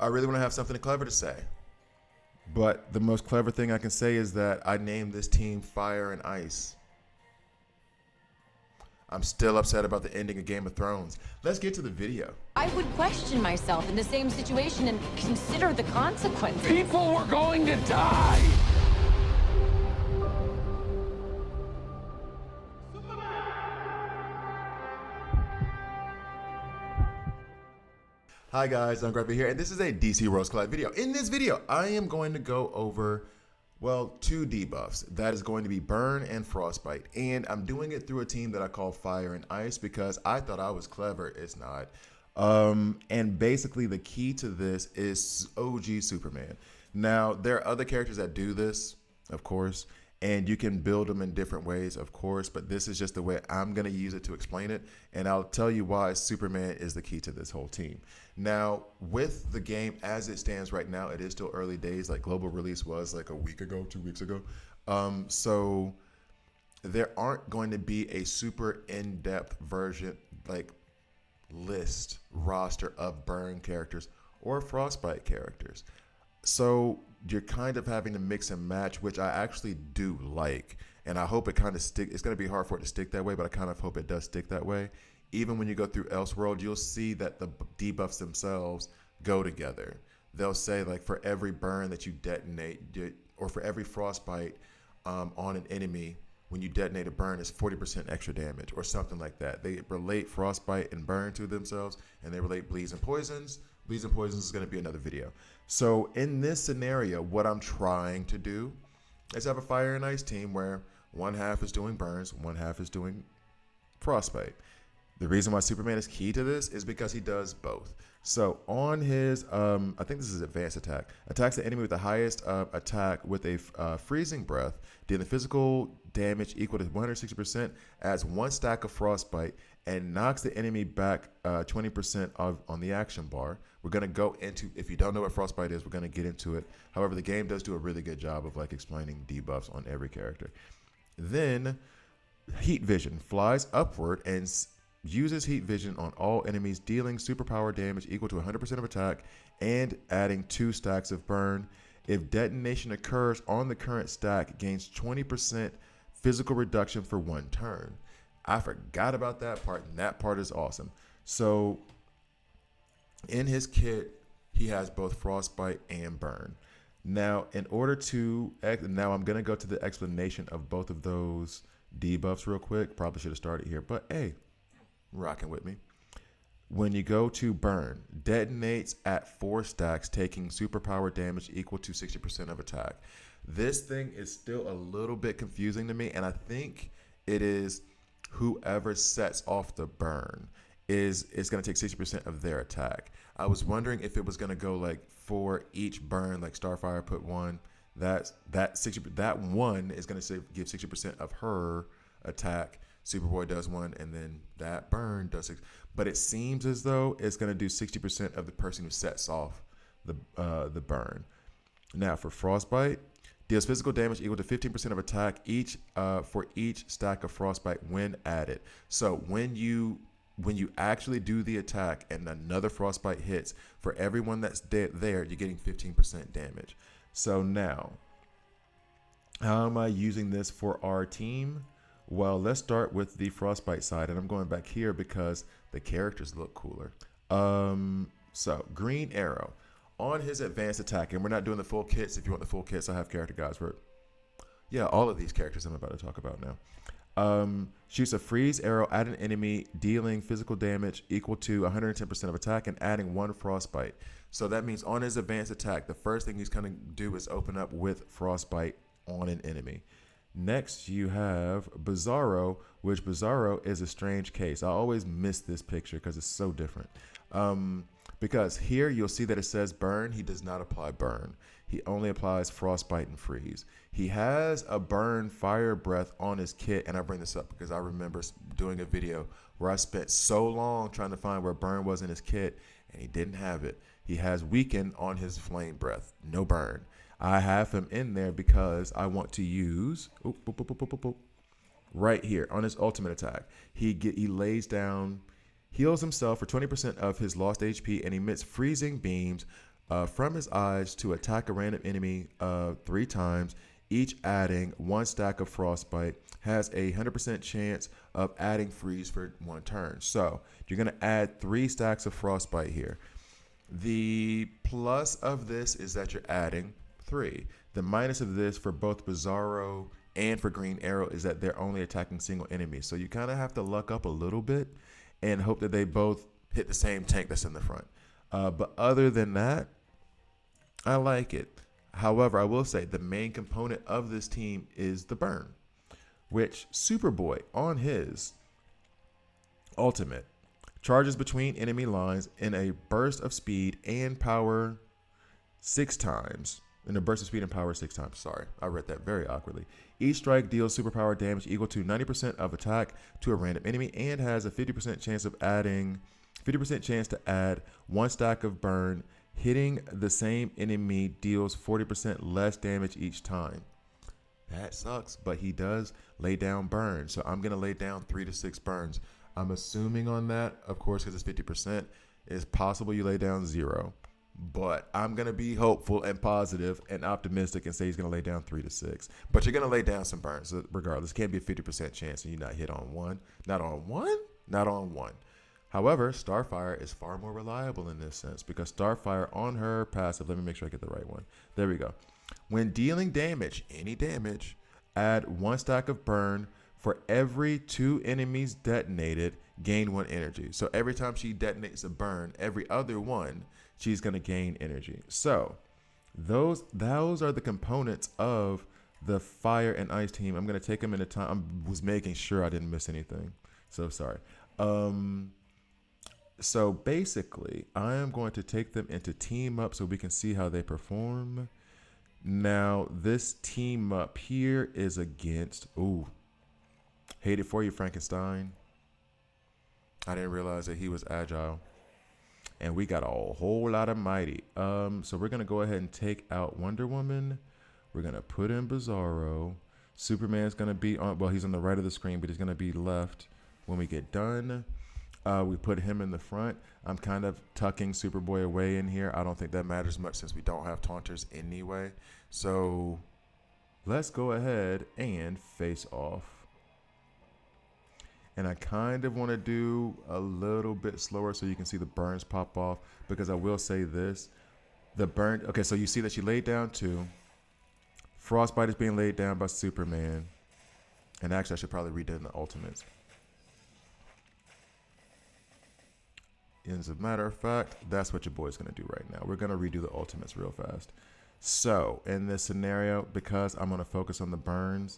I really want to have something clever to say. But the most clever thing I can say is that I named this team Fire and Ice. I'm still upset about the ending of Game of Thrones. Let's get to the video. I would question myself in the same situation and consider the consequences. People were going to die! Hi guys, I'm Gravy here, and this is a DC Rose Collide video. In this video, I am going to go over, well, two debuffs. That is going to be Burn and Frostbite, and I'm doing it through a team that I call Fire and Ice because I thought I was clever. It's not. And basically the key to this is OG Superman. Now, there are other characters that do this, of course, and you can build them in different ways, of course, but this is just the way I'm going to use it to explain it, and I'll tell you why Superman is the key to this whole team. Now, with the game as it stands right now, it is still early days, like global release was like a week ago, 2 weeks ago. So there aren't going to be a super in-depth version, like list, roster of Burn characters or Frostbite characters. So you're kind of having to mix and match, which I actually do like. And I hope it kind of stick. It's going to be hard for it to stick that way, but I kind of hope it does stick that way. Even when you go through Elseworld, you'll see that the debuffs themselves go together. They'll say like for every burn that you detonate, or for every frostbite on an enemy, when you detonate a burn, is 40% extra damage or something like that. They relate frostbite and burn to themselves, and they relate bleeds and poisons. Bleeds and poisons is going to be another video. So in this scenario, what I'm trying to do is have a Fire and Ice team where one half is doing burns, one half is doing frostbite. The reason why Superman is key to this is because he does both. So on his, I think this is advanced attack, attacks the enemy with the highest attack with a freezing breath, dealing physical damage equal to 160%, adds one stack of frostbite, and knocks the enemy back 20% on the action bar. We're going to go into, if you don't know what frostbite is, we're going to get into it. However, the game does do a really good job of like explaining debuffs on every character. Then heat vision flies upward and uses heat vision on all enemies, dealing superpower damage equal to 100% of attack and adding 2 stacks of burn. If detonation occurs on the current stack, gains 20% physical reduction for 1 turn. I forgot about that part, and that part is awesome. So in his kit, he has both frostbite and burn. Now, in order to, now I'm going to go to the explanation of both of those debuffs real quick. Probably should have started here, but hey, rocking with me. When you go to burn, detonates at 4 stacks, taking superpower damage equal to 60% of attack. This thing is still a little bit confusing to me, and I think it is whoever sets off the burn is going to take 60% of their attack. I was wondering if it was going to go like for each burn, like Starfire put one, that one is going to give 60% of her attack. Superboy does one, and then that burn does 6. But it seems as though it's going to do 60% of the person who sets off the burn. Now for Frostbite, deals physical damage equal to 15% of attack each for each stack of Frostbite when added. So when you actually do the attack and another Frostbite hits, for everyone that's there, you're getting 15% damage. So now, how am I using this for our team? Well, let's start with the Frostbite side, and I'm going back here because the characters look cooler. So Green Arrow on his advanced attack, and we're not doing the full kits. If you want the full kits, I have character guides for it. Yeah, all of these characters I'm about to talk about now. Shoots a freeze arrow at an enemy, dealing physical damage equal to 110% of attack and adding 1 frostbite. So that means on his advanced attack, the first thing he's going to do is open up with frostbite on an enemy. Next, you have Bizarro, which Bizarro is a strange case. I always miss this picture because it's so different. Because here you'll see that it says burn. He does not apply burn. He only applies frostbite and freeze. He has a burn fire breath on his kit, and I bring this up because I remember doing a video where I spent so long trying to find where burn was in his kit, and he didn't have it. He has weaken on his flame breath, no burn. I have him in there because I want to use right here on his ultimate attack. He lays down, heals himself for 20% of his lost HP, and emits freezing beams from his eyes to attack a random enemy 3 times, each adding 1 stack of Frostbite, has a 100% chance of adding freeze for 1 turn. So you're going to add 3 stacks of Frostbite here. The plus of this is that you're adding 3. The minus of this for both Bizarro and for Green Arrow is that they're only attacking single enemies. So you kind of have to luck up a little bit and hope that they both hit the same tank that's in the front. But other than that, I like it. However, I will say the main component of this team is the burn, which Superboy on his ultimate charges between enemy lines in a burst of speed and power 6 times. In a burst of speed and power 6 times. Sorry, I read that very awkwardly. Each strike deals superpower damage equal to 90% of attack to a random enemy and has a 50% chance to add 1 stack of burn. Hitting the same enemy deals 40% less damage each time. That sucks, but he does lay down burns. So I'm going to lay down 3 to 6 burns. I'm assuming on that, of course, because it's 50%, it's possible you lay down 0. But I'm going to be hopeful and positive and optimistic and say he's going to lay down 3 to 6. But you're going to lay down some burns. So regardless, it can't be a 50% chance and you not hit on 1. Not on 1? Not on 1. However, Starfire is far more reliable in this sense because Starfire on her passive, let me make sure I get the right one. There we go. When dealing damage, any damage, add 1 stack of burn. For every 2 enemies detonated, gain 1 energy. So every time she detonates a burn, every other one, she's going to gain energy. So those are the components of the fire and ice team. I'm going to take them in a time. I was making sure I didn't miss anything. So sorry. So basically, I am going to take them into team up so we can see how they perform. Now, this team up here is against... Ooh. Hate it for you, Frankenstein. I didn't realize that he was agile. And we got a whole lot of mighty. So we're going to go ahead and take out Wonder Woman. We're going to put in Bizarro. Superman's going to be on... Well, he's on the right of the screen, but he's going to be left when we get done. We put him in the front. I'm kind of tucking Superboy away in here. I don't think that matters much since we don't have taunters anyway. So let's go ahead and face off. And I kind of want to do a little bit slower so you can see the burns pop off. Because I will say this. The burn... Okay, so you see that she laid down 2. Frostbite is being laid down by Superman. And actually, I should probably read it in the Ultimates. As a matter of fact, that's what your boy's going to do right now. We're going to redo the Ultimates real fast. So, in this scenario, because I'm going to focus on the burns...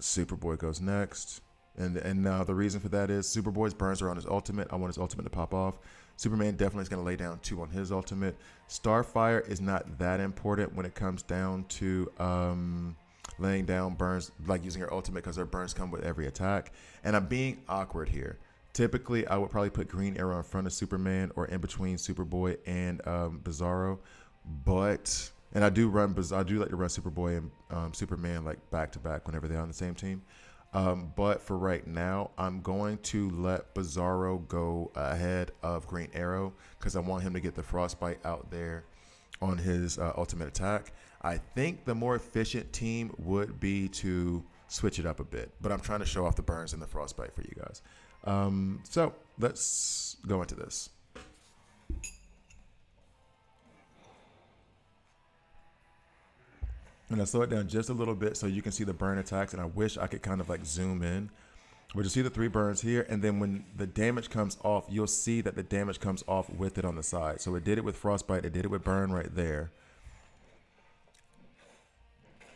Superboy goes next. And now the reason for that is Superboy's burns are on his ultimate. I want his ultimate to pop off. Superman definitely is going to lay down 2 on his ultimate. Starfire is not that important when it comes down to laying down burns, like using her ultimate, because her burns come with every attack. And I'm being awkward here. Typically, I would probably put Green Arrow in front of Superman or in between Superboy and Bizarro. But... And I do like to run Superboy and Superman like back to back whenever they're on the same team. But for right now, I'm going to let Bizarro go ahead of Green Arrow because I want him to get the Frostbite out there on his ultimate attack. I think the more efficient team would be to switch it up a bit, but I'm trying to show off the burns and the Frostbite for you guys. So let's go into this. And I slow it down just a little bit so you can see the burn attacks. And I wish I could kind of like zoom in. But you see the 3 burns here. And then when the damage comes off, you'll see that the damage comes off with it on the side. So it did it with Frostbite. It did it with burn right there.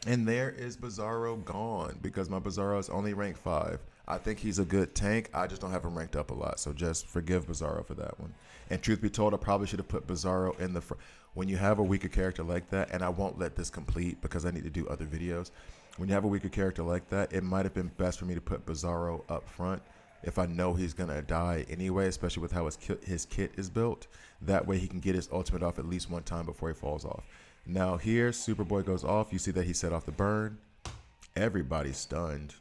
And there is Bizarro gone because my Bizarro is only rank 5. I think he's a good tank. I just don't have him ranked up a lot. So just forgive Bizarro for that one. And truth be told, I probably should have put Bizarro in the front. When you have a weaker character like that, and I won't let this complete because I need to do other videos. When you have a weaker character like that, it might have been best for me to put Bizarro up front if I know he's going to die anyway, especially with how his kit is built. That way he can get his ultimate off at least one time before he falls off. Now here, Superboy goes off. You see that he set off the burn. Everybody's stunned.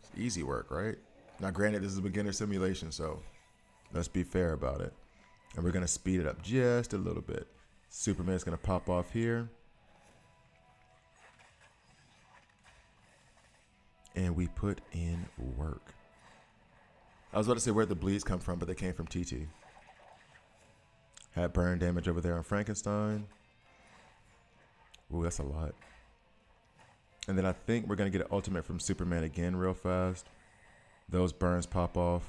It's easy work, right? Now, granted, this is a beginner simulation, so let's be fair about it. And we're going to speed it up just a little bit. Superman's going to pop off here. And we put in work. I was about to say where'd the bleeds come from, but they came from TT. Had burn damage over there on Frankenstein. Ooh, that's a lot. And then I think we're going to get an ultimate from Superman again real fast. Those burns pop off.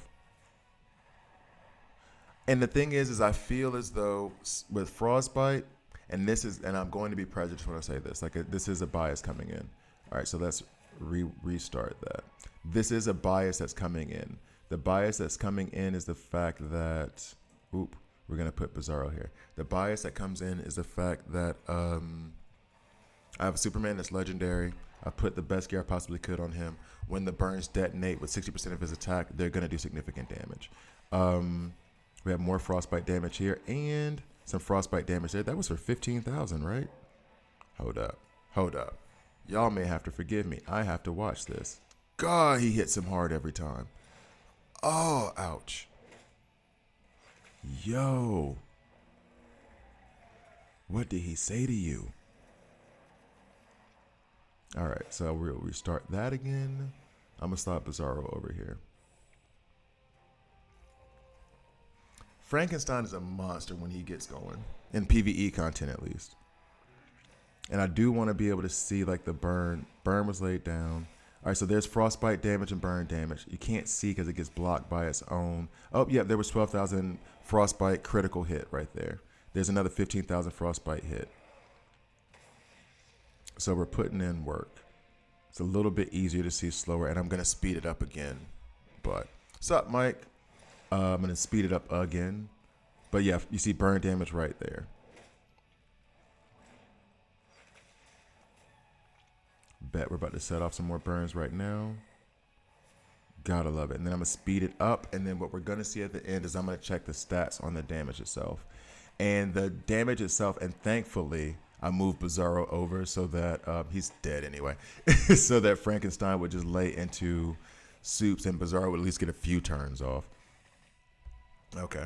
And the thing is I feel as though with Frostbite, and I'm going to be prejudiced when I say this, this is a bias coming in. All right, so let's restart that. This is a bias that's coming in. The bias that's coming in is the fact that, we're going to put Bizarro here. The bias that comes in is the fact that I have a Superman that's legendary. I put the best gear I possibly could on him. When the burns detonate with 60% of his attack, they're going to do significant damage. We have more Frostbite damage here and some Frostbite damage there. That was for 15,000, right? Hold up. Y'all may have to forgive me. I have to watch this. God, he hits him hard every time. Oh, ouch. Yo. What did he say to you? All right, so we'll restart that again. I'm going to stop Bizarro over here. Frankenstein is a monster when he gets going. In PvE content, at least. And I do want to be able to see, like, the burn. Burn was laid down. All right, so there's Frostbite damage and burn damage. You can't see because it gets blocked by its own. Oh, yeah, there was 12,000 Frostbite critical hit right there. There's another 15,000 Frostbite hit. So we're putting in work. It's a little bit easier to see slower, and I'm going to speed it up again. But, what's up, Mike? I'm going to speed it up again. But yeah, you see burn damage right there. Bet we're about to set off some more burns right now. Gotta love it. And then I'm going to speed it up. And then what we're going to see at the end is I'm going to check the stats on the damage itself. And the damage itself, and thankfully, I moved Bizarro over so that he's dead anyway. So that Frankenstein would just lay into Soups and Bizarro would at least get a few turns off. Okay.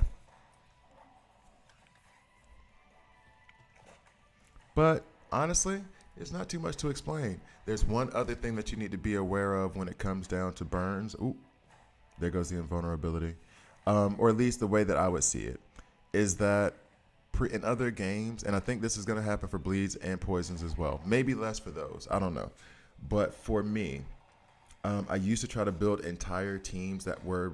But honestly, it's not too much to explain. There's one other thing that you need to be aware of when it comes down to burns. Ooh, there goes the invulnerability. Or at least the way that I would see it is that in other games, and I think this is going to happen for bleeds and poisons as well. Maybe less for those. I don't know. But for me, I used to try to build entire teams that were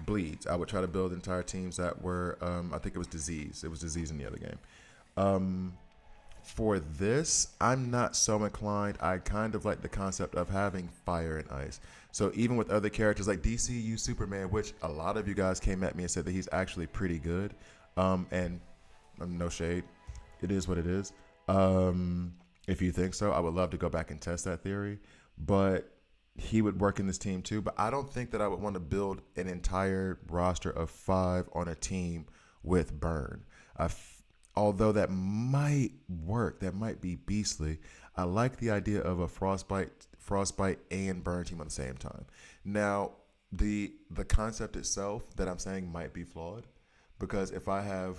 bleeds. I would try to build entire teams that were, I think it was disease. It was disease in the other game. For this, I'm not so inclined. I kind of like the concept of having fire and ice. So even with other characters like DCU Superman, which a lot of you guys came at me and said that he's actually pretty good, and no shade, it is what it is. If you think so, I would love to go back and test that theory. But he would work in this team too. But I don't think that I would want to build an entire roster of 5 on a team with burn. Although that might work, that might be beastly. I like the idea of a frostbite and burn team at the same time. Now, the concept itself that I'm saying might be flawed, because if I'm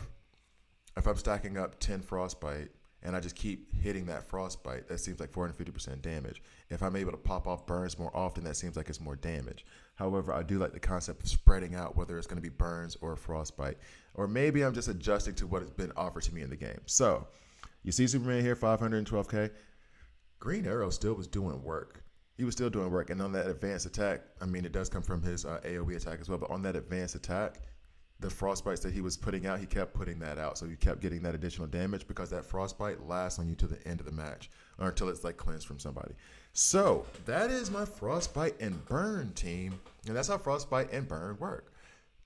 stacking up 10 frostbite and I just keep hitting that frostbite, that seems like 450% damage. If I'm able to pop off burns more often, that seems like it's more damage. However, I do like the concept of spreading out, whether it's going to be burns or frostbite. Or maybe I'm just adjusting to what has been offered to me in the game. So, you see Superman here, 512k. Green Arrow still was doing work. He was still doing work. And on that advanced attack, I mean, it does come from his AoE attack as well, but on that advanced attack, the frostbites that he was putting out, he kept putting that out. So you kept getting that additional damage because that frostbite lasts on you to the end of the match or until it's like cleansed from somebody. So that is my frostbite and burn team. And that's how frostbite and burn work.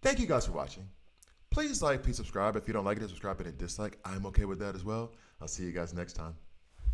Thank you guys for watching. Please like, please subscribe. If you don't like it, subscribe and dislike. I'm okay with that as well. I'll see you guys next time.